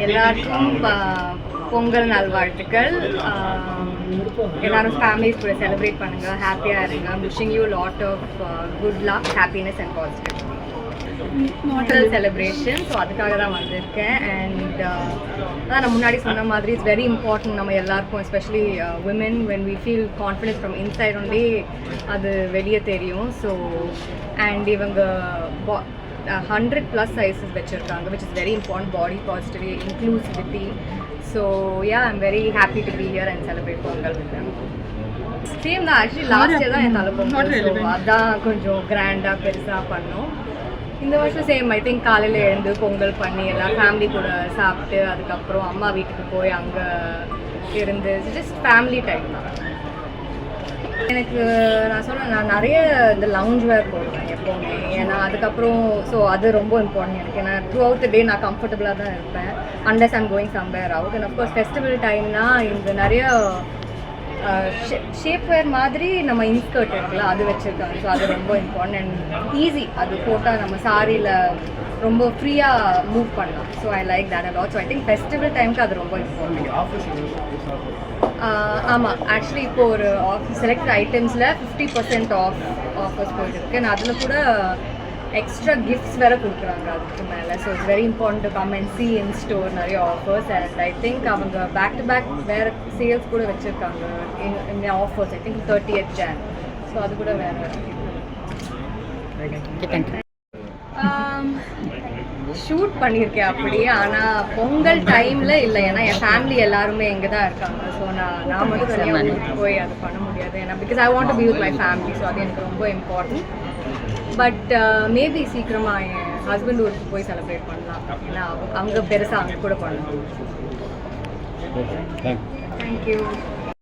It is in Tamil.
எல்லாருக்கும் பொங்கல் நல்வாழ்த்துக்கள். எல்லாரும் ஃபேமிலிஸ் கூட செலிப்ரேட் பண்ணுங்கள், ஹாப்பியாக இருங்க. Wishing you lot of good luck, happiness and positive celebration. So அதுக்காக தான் வந்திருக்கேன். அண்ட் அதான் நான் முன்னாடி சொன்ன மாதிரி இட்ஸ் வெரி இம்பார்ட்டன்ட் நம்ம எல்லாருக்கும், especially women, when we feel confidence from inside only அது வெளியே தெரியும். ஸோ அண்ட் இவங்க 100+ சைஸஸ் வச்சுருக்காங்க, which is very important, body positivity, inclusivity. So yeah, I'm very happy to be here and celebrate Pongal with them. Same தான், actually last year தான் என் தலை பொங்கல், ஸோ அதான் கொஞ்சம் கிராண்டாக பெருசாக பண்ணோம். இந்த வருஷம் சேம், ஐ திங்க் காலையில் எழுந்து பொங்கல் பண்ணி எல்லாம் ஃபேமிலி கூட சாப்பிட்டு அதுக்கப்புறம் அம்மா வீட்டுக்கு போய் அங்கே இருந்து ஜஸ்ட் ஃபேமிலி டைம் தான். எனக்கு நான் சொன்னேன், நான் நிறைய இந்த லவுஞ்ச் வேர் போடுவேன் எப்போவுமே, ஏன்னா அதுக்கப்புறம் ஸோ அது ரொம்ப இம்பார்ட்டன்ட் எனக்கு. ஏன்னா த்ரூ அவுட் த டே நான் கம்ஃபர்டபுளாக தான் இருப்பேன், unless I'm going somewhere out. And of course festival டைம்னா இங்கே நிறைய ஷேப் வேர் மாதிரி நம்ம இன்ஸ்கர்ட் இருக்குல்ல, அது வச்சுருக்காங்க. ஸோ அது ரொம்ப இம்பார்ட்டன்ட் அண்ட் ஈஸி, அது போட்டால் நம்ம சாரியில் ரொம்ப ஃப்ரீயாக மூவ் பண்ணலாம். So I like that a lot. So I think festival டைமுக்கு அது ரொம்ப இம்பார்ட்டன்ட். ஆமாம், ஆக்சுவலி இப்போது ஒரு செலக்ட் ஐட்டம்ஸில் 50% ஆஃபர்ஸ் போயிட்டுருக்கு. நான் அதில் கூட எக்ஸ்ட்ரா கிஃப்ட்ஸ் வேறு கொடுக்குறாங்க அதுக்கு மேலே. So it's very important to come and C in store நிறைய ஆஃபர்ஸ். அண்ட் ஐ திங்க் அவங்க பேக் டு பேக் வேறு சேல்ஸ் கூட வச்சுருக்காங்க இந்த offers, I think 30th Jan. So அது கூட வேறு ஷூட் பண்ணியிருக்கேன் அப்படி. ஆனால் பொங்கல் டைமில் இல்லை, ஏன்னா என் ஃபேமிலி எல்லாருமே எங்கே தான் இருக்காங்க. ஸோ நான் மட்டும் தனியாக ஊருக்கு போய் அது பண்ண முடியாது, ஏன்னா because I want to be with my family. So அது எனக்கு ரொம்ப இம்பார்ட்டன்ட். பட் மேபி சீக்கிரமாக என் ஹஸ்பண்ட் ஊருக்கு போய் செலிப்ரேட் பண்ணலாம், ஏன்னா அவங்க பெருசாக அங்கே கூட பண்ணலாம். தேங்க்யூ.